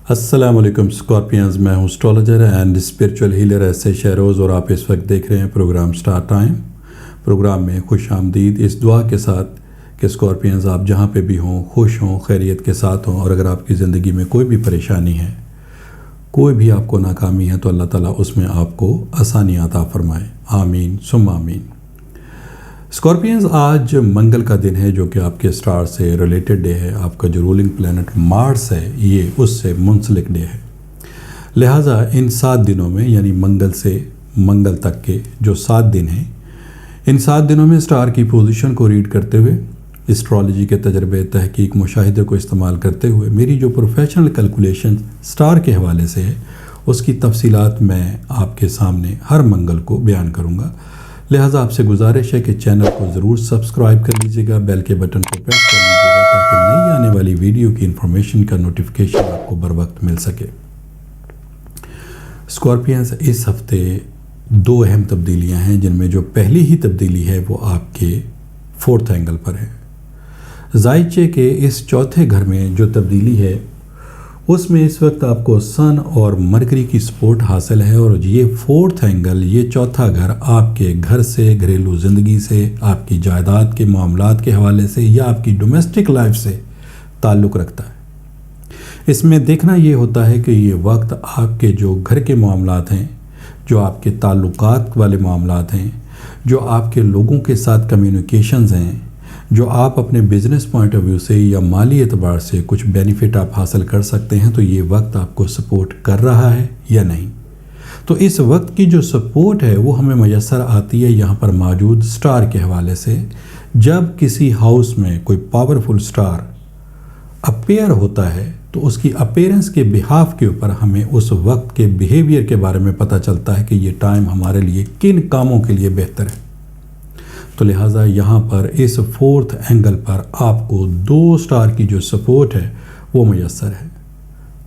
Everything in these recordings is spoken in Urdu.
السلام علیکم اسکارپینز، میں ہوں astrologer and spiritual healer S A Shahroz, اور آپ اس وقت دیکھ رہے ہیں پروگرام اسٹار ٹائم۔ پروگرام میں خوش آمدید، اس دعا کے ساتھ کہ اسکارپینز آپ جہاں پہ بھی ہوں خوش ہوں، خیریت کے ساتھ ہوں، اور اگر آپ کی زندگی میں کوئی بھی پریشانی ہے، کوئی بھی آپ کو ناکامی ہے، تو اللہ تعالیٰ اس میں آپ کو آسانی عطا فرمائے، آمین ثم آمین۔ اسکارپینز، آج منگل کا دن ہے جو کہ آپ کے اسٹار سے ریلیٹڈ ڈے ہے۔ آپ کا جو رولنگ پلینٹ مارس ہے یہ اس سے منسلک ڈے ہے، لہٰذا ان 7 دنوں میں، یعنی منگل سے منگل تک کے جو 7 دن ہیں، ان 7 دنوں میں اسٹار کی پوزیشن کو ریڈ کرتے ہوئے، اسٹرالوجی کے تجربے، تحقیق، مشاہدے کو استعمال کرتے ہوئے میری جو پروفیشنل کیلکولیشن اسٹار کے حوالے سے ہے، اس کی تفصیلات میں آپ کے سامنے ہر منگل کو بیان کروں گا۔ لہٰذا آپ سے گزارش ہے کہ چینل کو ضرور سبسکرائب کر لیجیے گا، بیل کے بٹن کو پریس کر لیجیے گا تاکہ نئی آنے والی ویڈیو کی انفارمیشن کا نوٹیفیکیشن آپ کو بر وقت مل سکے۔ اسکارپینز، اس ہفتے 2 اہم تبدیلیاں ہیں، جن میں جو پہلی ہی تبدیلی ہے وہ آپ کے 4تھ اینگل پر ہے۔ زائچے کے اس چوتھے گھر میں جو تبدیلی ہے اس میں اس وقت آپ کو سن اور مرکری کی سپورٹ حاصل ہے، اور یہ 4تھ اینگل، یہ چوتھا گھر آپ کے گھر سے، گھریلو زندگی سے، آپ کی جائیداد کے معاملات کے حوالے سے یا آپ کی ڈومیسٹک لائف سے تعلق رکھتا ہے۔ اس میں دیکھنا یہ ہوتا ہے کہ یہ وقت آپ کے جو گھر کے معاملات ہیں، جو آپ کے تعلقات والے معاملات ہیں، جو آپ کے لوگوں کے ساتھ کمیونیکیشنز ہیں، جو آپ اپنے بزنس پوائنٹ آف ویو سے یا مالی اعتبار سے کچھ بینیفٹ آپ حاصل کر سکتے ہیں، تو یہ وقت آپ کو سپورٹ کر رہا ہے یا نہیں۔ تو اس وقت کی جو سپورٹ ہے وہ ہمیں میسر آتی ہے یہاں پر موجود سٹار کے حوالے سے۔ جب کسی ہاؤس میں کوئی پاورفل سٹار اپیئر ہوتا ہے تو اس کی اپیرنس کے بہاف کے اوپر ہمیں اس وقت کے بیہیویئر کے بارے میں پتہ چلتا ہے کہ یہ ٹائم ہمارے لیے کن کاموں کے لیے بہتر ہے۔ تو لہٰذا یہاں پر اس 4تھ اینگل پر آپ کو 2 سٹار کی جو سپورٹ ہے وہ میسر ہے۔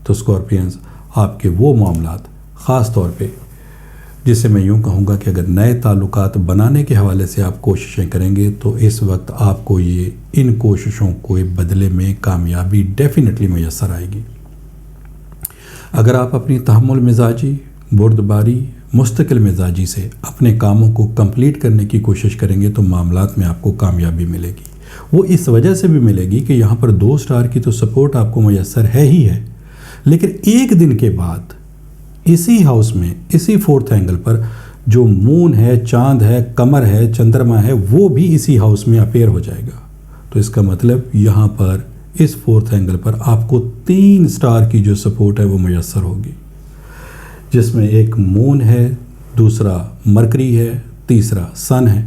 تو اسکارپینز، آپ کے وہ معاملات، خاص طور پہ جسے میں یوں کہوں گا کہ اگر نئے تعلقات بنانے کے حوالے سے آپ کوششیں کریں گے تو اس وقت آپ کو ان کوششوں کو بدلے میں کامیابی ڈیفینیٹلی میسر آئے گی۔ اگر آپ اپنی تحمل مزاجی، بردباری، مستقل مزاجی سے اپنے کاموں کو کمپلیٹ کرنے کی کوشش کریں گے تو معاملات میں آپ کو کامیابی ملے گی۔ وہ اس وجہ سے بھی ملے گی کہ یہاں پر 2 سٹار کی تو سپورٹ آپ کو میسر ہے ہی ہے، لیکن ایک دن کے بعد اسی ہاؤس میں، اسی 4تھ اینگل پر جو مون ہے، چاند ہے، قمر ہے، چندرما ہے، وہ بھی اسی ہاؤس میں اپیئر ہو جائے گا۔ تو اس کا مطلب یہاں پر اس 4تھ اینگل پر آپ کو 3 سٹار کی جو سپورٹ ہے وہ میسر ہوگی، جس میں ایک مون ہے، دوسرا مرکری ہے، تیسرا سن ہے۔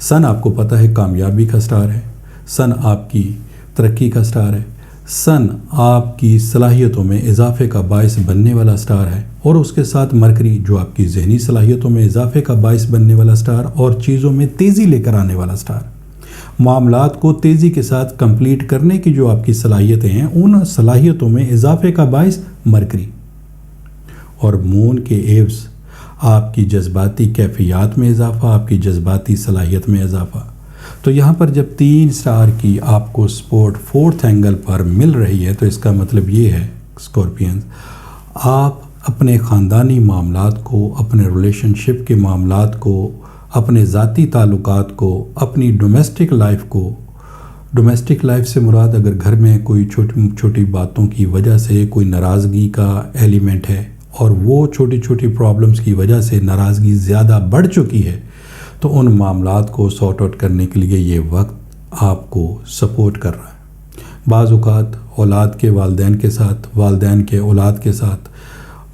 سن آپ کو پتہ ہے کامیابی کا سٹار ہے، سن آپ کی ترقی کا سٹار ہے، سن آپ کی صلاحیتوں میں اضافے کا باعث بننے والا سٹار ہے، اور اس کے ساتھ مرکری جو آپ کی ذہنی صلاحیتوں میں اضافے کا باعث بننے والا سٹار اور چیزوں میں تیزی لے کر آنے والا سٹار، معاملات کو تیزی کے ساتھ کمپلیٹ کرنے کی جو آپ کی صلاحیتیں ہیں، ان صلاحیتوں میں اضافے کا باعث مرکری، اور مون کے ایوز آپ کی جذباتی کیفیات میں اضافہ، آپ کی جذباتی صلاحیت میں اضافہ۔ تو یہاں پر جب 3 سٹار کی آپ کو سپورٹ 4تھ اینگل پر مل رہی ہے تو اس کا مطلب یہ ہے اسکارپینز، آپ اپنے خاندانی معاملات کو، اپنے ریلیشن شپ کے معاملات کو، اپنے ذاتی تعلقات کو، اپنی ڈومیسٹک لائف کو، ڈومیسٹک لائف سے مراد اگر گھر میں کوئی چھوٹی چھوٹی باتوں کی وجہ سے کوئی ناراضگی کا ایلیمنٹ ہے اور وہ چھوٹی چھوٹی پرابلمز کی وجہ سے ناراضگی زیادہ بڑھ چکی ہے، تو ان معاملات کو سارٹ آؤٹ کرنے کے لیے یہ وقت آپ کو سپورٹ کر رہا ہے۔ بعض اوقات اولاد کے والدین کے ساتھ، والدین کے اولاد کے ساتھ،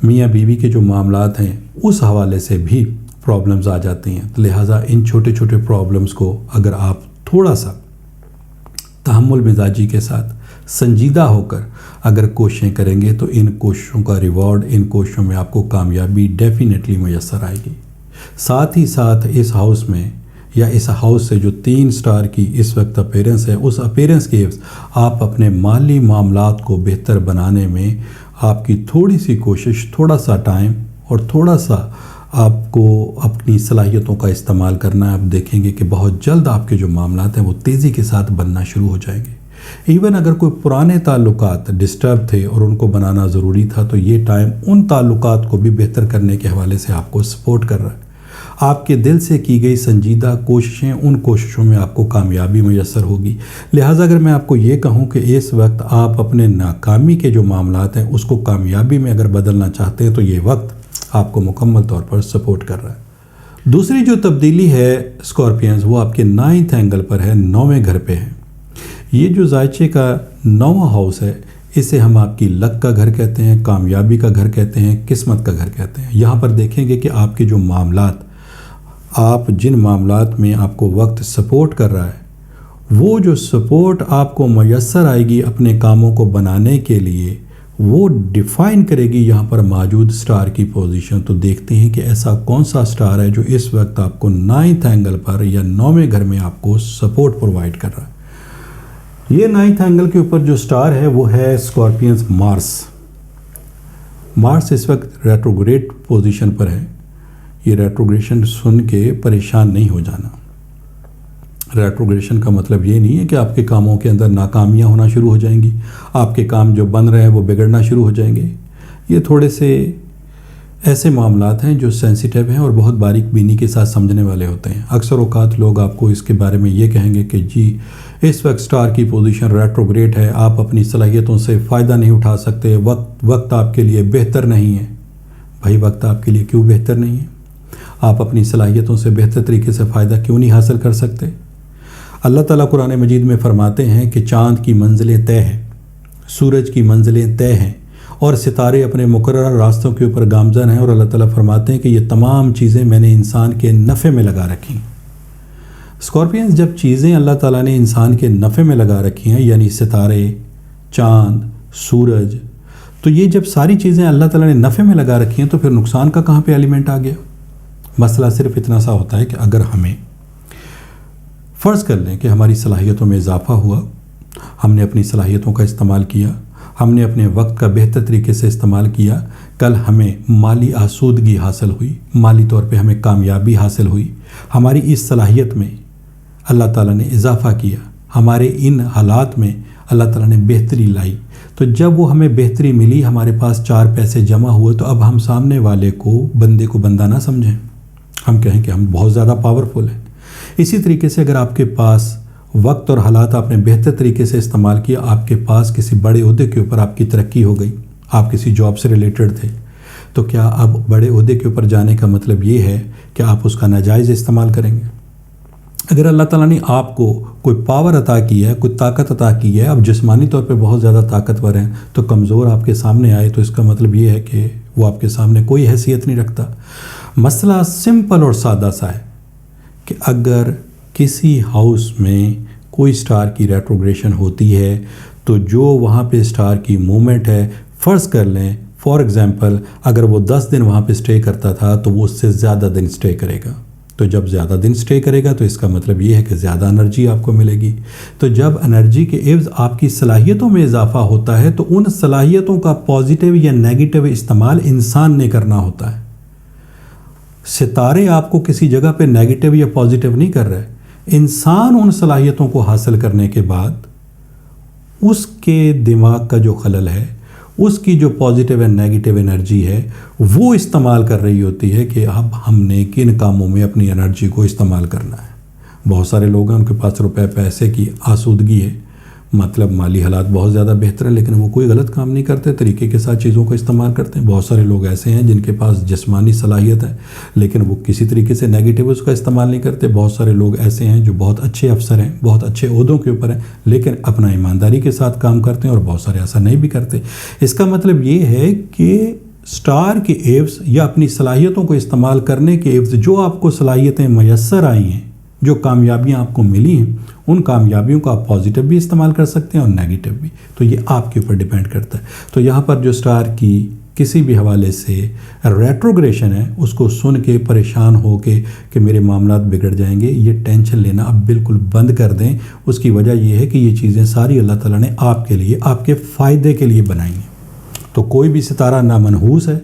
میاں بیوی کے جو معاملات ہیں اس حوالے سے بھی پرابلمز آ جاتی ہیں۔ لہٰذا ان چھوٹے چھوٹے پرابلمز کو اگر آپ تھوڑا سا تحمل مزاجی کے ساتھ سنجیدہ ہو کر اگر کوششیں کریں گے تو ان کوششوں کا ریوارڈ، ان کوششوں میں آپ کو کامیابی ڈیفینیٹلی میسر آئے گی۔ ساتھ ہی ساتھ اس ہاؤس میں یا اس ہاؤس سے جو 3 سٹار کی اس وقت اپیرنس ہے، اس اپیرنس کے آپ اپنے مالی معاملات کو بہتر بنانے میں آپ کی تھوڑی سی کوشش، تھوڑا سا ٹائم اور تھوڑا سا آپ کو اپنی صلاحیتوں کا استعمال کرنا ہے۔ آپ دیکھیں گے کہ بہت جلد آپ کے جو معاملات ہیں وہ تیزی کے ساتھ بننا شروع ہو جائیں گے۔ ایون اگر کوئی پرانے تعلقات ڈسٹرب تھے اور ان کو بنانا ضروری تھا تو یہ ٹائم ان تعلقات کو بھی بہتر کرنے کے حوالے سے آپ کو سپورٹ کر رہا ہے۔ آپ کے دل سے کی گئی سنجیدہ کوششیں، ان کوششوں میں آپ کو کامیابی میسر ہوگی۔ لہٰذا اگر میں آپ کو یہ کہوں کہ اس وقت آپ اپنے ناکامی کے جو معاملات ہیں اس کو کامیابی میں اگر بدلنا چاہتے ہیں تو یہ وقت آپ کو مکمل طور پر سپورٹ کر رہا ہے۔ دوسری جو تبدیلی ہے اسکارپینز، وہ آپ کے 9th اینگل پر ہے، 9ویں گھر پہ ہے۔ یہ جو زائچے کا 9واں ہاؤس ہے، اسے ہم آپ کی لک کا گھر کہتے ہیں، کامیابی کا گھر کہتے ہیں، قسمت کا گھر کہتے ہیں۔ یہاں پر دیکھیں گے کہ آپ کے جو معاملات، آپ جن معاملات میں آپ کو وقت سپورٹ کر رہا ہے، وہ جو سپورٹ آپ کو میسر آئے گی اپنے کاموں کو بنانے کے لیے، وہ ڈیفائن کرے گی یہاں پر موجود سٹار کی پوزیشن۔ تو دیکھتے ہیں کہ ایسا کون سا سٹار ہے جو اس وقت آپ کو 9th اینگل پر یا 9ویں گھر میں آپ کو سپورٹ پرووائڈ کر رہا ہے۔ یہ 9th اینگل کے اوپر جو سٹار ہے وہ ہے اسکارپینز مارس۔ مارس اس وقت ریٹروگریڈ پوزیشن پر ہے۔ یہ ریٹروگریشن سن کے پریشان نہیں ہو جانا۔ ریٹروگریشن کا مطلب یہ نہیں ہے کہ آپ کے کاموں کے اندر ناکامیاں ہونا شروع ہو جائیں گی، آپ کے کام جو بن رہے ہیں وہ بگڑنا شروع ہو جائیں گے۔ یہ تھوڑے سے ایسے معاملات ہیں جو سینسیٹیو ہیں اور بہت باریک بینی کے ساتھ سمجھنے والے ہوتے ہیں۔ اکثر اوقات لوگ آپ کو اس کے بارے میں یہ کہیں گے کہ جی اس وقت سٹار کی پوزیشن ریٹروگریڈ ہے، آپ اپنی صلاحیتوں سے فائدہ نہیں اٹھا سکتے، وقت آپ کے لیے بہتر نہیں ہے۔ بھائی وقت آپ کے لیے کیوں بہتر نہیں ہے؟ آپ اپنی صلاحیتوں سے بہتر طریقے سے فائدہ کیوں نہیں حاصل کر سکتے؟ اللہ تعالیٰ قرآن مجید میں فرماتے ہیں کہ چاند کی منزلیں طے ہیں، سورج کی منزلیں طے ہیں، اور ستارے اپنے مقررہ راستوں کے اوپر گامزن ہیں، اور اللہ تعالیٰ فرماتے ہیں کہ یہ تمام چیزیں میں نے انسان کے نفع میں لگا رکھی ہیں۔ اسکارپینز، جب چیزیں اللہ تعالیٰ نے انسان کے نفع میں لگا رکھی ہیں، یعنی ستارے، چاند، سورج، تو یہ جب ساری چیزیں اللہ تعالیٰ نے نفع میں لگا رکھی ہیں تو پھر نقصان کا کہاں پہ ایلیمنٹ آ گیا؟ مسئلہ صرف اتنا سا ہوتا ہے کہ اگر ہمیں فرض کر لیں کہ ہماری صلاحیتوں میں اضافہ ہوا، ہم نے اپنی صلاحیتوں کا استعمال کیا، ہم نے اپنے وقت کا بہتر طریقے سے استعمال کیا، کل ہمیں مالی آسودگی حاصل ہوئی، مالی طور پہ ہمیں کامیابی حاصل ہوئی، ہماری اس صلاحیت میں اللہ تعالیٰ نے اضافہ کیا، ہمارے ان حالات میں اللہ تعالیٰ نے بہتری لائی، تو جب وہ ہمیں بہتری ملی، ہمارے پاس 4 پیسے جمع ہوئے، تو اب ہم سامنے والے کو، بندے کو بندہ نہ سمجھیں، ہم کہیں کہ ہم بہت زیادہ پاورفل ہیں۔ اسی طریقے سے اگر آپ کے پاس وقت اور حالات آپ نے بہتر طریقے سے استعمال کیا، آپ کے پاس کسی بڑے عہدے کے اوپر آپ کی ترقی ہو گئی، آپ کسی جاب سے ریلیٹڈ تھے، تو کیا اب بڑے عہدے کے اوپر جانے کا مطلب یہ ہے کہ آپ اس کا ناجائز استعمال کریں گے؟ اگر اللہ تعالیٰ نے آپ کو کوئی پاور عطا کی ہے، کوئی طاقت عطا کی ہے، آپ جسمانی طور پہ بہت زیادہ طاقتور ہیں، تو کمزور آپ کے سامنے آئے تو اس کا مطلب یہ ہے کہ وہ آپ کے سامنے کوئی حیثیت نہیں رکھتا۔ مسئلہ سمپل اور سادہ سا ہے کہ اگر کسی ہاؤس میں کوئی سٹار کی ریٹروگریشن ہوتی ہے تو جو وہاں پہ سٹار کی موومنٹ ہے، فرض کر لیں فار ایگزامپل اگر وہ 10 دن وہاں پہ سٹے کرتا تھا تو وہ اس سے زیادہ دن سٹے کرے گا، تو جب زیادہ دن سٹے کرے گا تو اس کا مطلب یہ ہے کہ زیادہ انرجی آپ کو ملے گی، تو جب انرجی کے عوض آپ کی صلاحیتوں میں اضافہ ہوتا ہے تو ان صلاحیتوں کا پازیٹیو یا نیگیٹو استعمال انسان نے کرنا ہوتا ہے۔ ستارے آپ کو کسی جگہ پہ نیگیٹو یا پازیٹیو نہیں کر رہے، انسان ان صلاحیتوں کو حاصل کرنے کے بعد اس کے دماغ کا جو خلل ہے، اس کی جو پازیٹیو اینڈ نیگیٹو انرجی ہے وہ استعمال کر رہی ہوتی ہے کہ اب ہم نے کن کاموں میں اپنی انرجی کو استعمال کرنا ہے۔ بہت سارے لوگ ہیں ان کے پاس روپے پیسے کی آسودگی ہے، مطلب مالی حالات بہت زیادہ بہتر ہیں، لیکن وہ کوئی غلط کام نہیں کرتے، طریقے کے ساتھ چیزوں کو استعمال کرتے ہیں۔ بہت سارے لوگ ایسے ہیں جن کے پاس جسمانی صلاحیت ہے لیکن وہ کسی طریقے سے نیگیٹو اس کا استعمال نہیں کرتے۔ بہت سارے لوگ ایسے ہیں جو بہت اچھے افسر ہیں، بہت اچھے عہدوں کے اوپر ہیں، لیکن اپنا ایمانداری کے ساتھ کام کرتے ہیں، اور بہت سارے ایسا نہیں بھی کرتے۔ اس کا مطلب یہ ہے کہ سٹار کے عوض یا اپنی صلاحیتوں کو استعمال کرنے کے عوض جو آپ کو صلاحیتیں میسر آئی ہیں، جو کامیابیاں آپ کو ملی ہیں، ان کامیابیوں کو آپ پازیٹیو بھی استعمال کر سکتے ہیں اور نیگیٹو بھی، تو یہ آپ کے اوپر ڈیپینڈ کرتا ہے۔ تو یہاں پر جو سٹار کی کسی بھی حوالے سے ریٹروگریشن ہے، اس کو سن کے پریشان ہو کے کہ میرے معاملات بگڑ جائیں گے، یہ ٹینشن لینا اب بالکل بند کر دیں۔ اس کی وجہ یہ ہے کہ یہ چیزیں ساری اللہ تعالیٰ نے آپ کے لیے، آپ کے فائدے کے لیے بنائی ہیں۔ تو کوئی بھی ستارہ نہ منحوس ہے،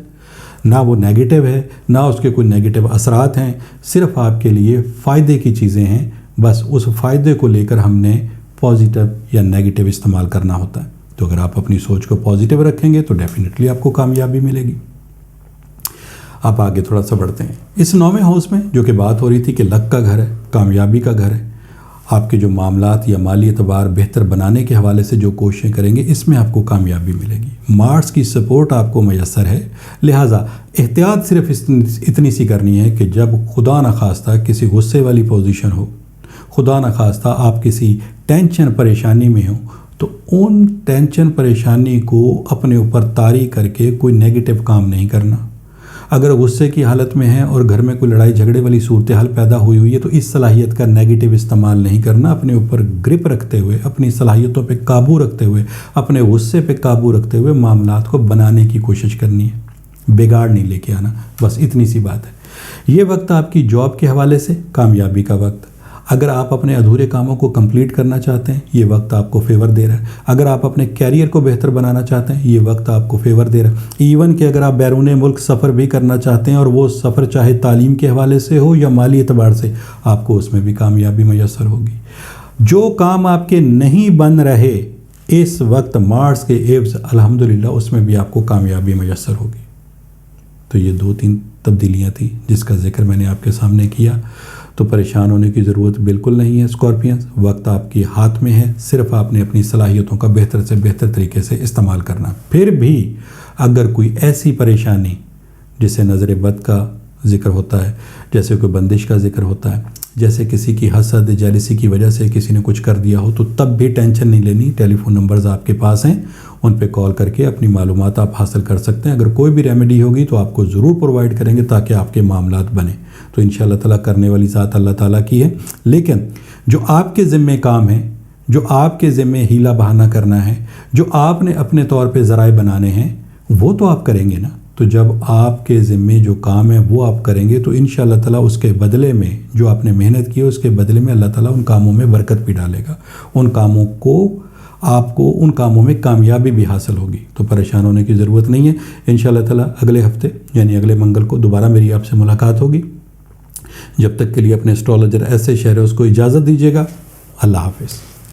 نہ وہ نیگیٹو ہے، نہ اس کے کوئی نیگیٹو اثرات ہیں، صرف آپ کے لیے فائدے کی چیزیں ہیں۔ بس اس فائدے کو لے کر ہم نے پازیٹیو یا نیگیٹو استعمال کرنا ہوتا ہے. تو اگر آپ اپنی سوچ کو پازیٹیو رکھیں گے تو ڈیفینیٹلی آپ کو کامیابی ملے گی. آپ آگے تھوڑا سا بڑھتے ہیں. اس 9ویں ہاؤس میں جو کہ بات ہو رہی تھی کہ لک کا گھر ہے، کامیابی کا گھر ہے، آپ کے جو معاملات یا مالی اعتبار بہتر بنانے کے حوالے سے جو کوششیں کریں گے اس میں آپ کو کامیابی ملے گی. مارس کی سپورٹ آپ کو میسر ہے، لہٰذا احتیاط صرف اتنی سی کرنی ہے کہ جب خدا نخواستہ کسی غصے والی پوزیشن ہو، خدا نخواستہ آپ کسی ٹینشن پریشانی میں ہوں، تو ان ٹینشن پریشانی کو اپنے اوپر طاری کر کے کوئی نیگیٹو کام نہیں کرنا. اگر غصے کی حالت میں ہیں اور گھر میں کوئی لڑائی جھگڑے والی صورتحال پیدا ہوئی ہے تو اس صلاحیت کا نیگیٹو استعمال نہیں کرنا. اپنے اوپر گرپ رکھتے ہوئے، اپنی صلاحیتوں پہ قابو رکھتے ہوئے، اپنے غصے پہ قابو رکھتے ہوئے معاملات کو بنانے کی کوشش کرنی ہے، بگاڑ نہیں لے کے آنا. بس اتنی سی بات ہے. یہ وقت آپ کی جاب کے حوالے سے کامیابی کا وقت. اگر آپ اپنے ادھورے کاموں کو کمپلیٹ کرنا چاہتے ہیں یہ وقت آپ کو فیور دے رہا ہے. اگر آپ اپنے کیریئر کو بہتر بنانا چاہتے ہیں یہ وقت آپ کو فیور دے رہا ہے. ایون کہ اگر آپ بیرون ملک سفر بھی کرنا چاہتے ہیں اور وہ سفر چاہے تعلیم کے حوالے سے ہو یا مالی اعتبار سے، آپ کو اس میں بھی کامیابی میسر ہوگی. جو کام آپ کے نہیں بن رہے اس وقت مارس کے عوض الحمدللہ اس میں بھی آپ کو کامیابی میسر ہوگی. تو یہ 2-3 تبدیلیاں تھیں جس کا ذکر میں نے آپ کے سامنے کیا. تو پریشان ہونے کی ضرورت بالکل نہیں ہے اسکارپینز. وقت آپ کے ہاتھ میں ہے، صرف آپ نے اپنی صلاحیتوں کا بہتر سے بہتر طریقے سے استعمال کرنا. پھر بھی اگر کوئی ایسی پریشانی جسے نظر بد کا ذکر ہوتا ہے، جیسے کوئی بندش کا ذکر ہوتا ہے، جیسے کسی کی حسد جیلسی کی وجہ سے کسی نے کچھ کر دیا ہو، تو تب بھی ٹینشن نہیں لینی. ٹیلی فون نمبرز آپ کے پاس ہیں، ان پہ کال کر کے اپنی معلومات آپ حاصل کر سکتے ہیں. اگر کوئی بھی ریمیڈی ہوگی تو آپ کو ضرور پرووائڈ کریں گے تاکہ آپ کے معاملات بنیں. تو انشاءاللہ تعالیٰ کرنے والی ذات اللہ تعالیٰ کی ہے. لیکن جو آپ کے ذمے کام ہیں، جو آپ کے ذمے ہیلا بہانہ کرنا ہے، جو آپ نے اپنے طور پہ ذرائع بنانے ہیں، وہ تو آپ کریں گے نا. تو جب آپ کے ذمے جو کام ہے وہ آپ کریں گے تو انشاءاللہ تعالیٰ اس کے بدلے میں جو آپ نے محنت کی ہے اس کے بدلے میں اللہ تعالیٰ ان کاموں میں برکت بھی ڈالے گا. ان کاموں کو آپ کو ان کاموں میں کامیابی بھی حاصل ہوگی. تو پریشان ہونے کی ضرورت نہیں ہے. انشاءاللہ تعالیٰ اگلے ہفتے یعنی اگلے منگل کو دوبارہ میری آپ سے ملاقات ہوگی. جب تک کے لیے اپنے اسٹرالوجر ایسے شہر اس کو اجازت دیجیے گا. اللہ حافظ.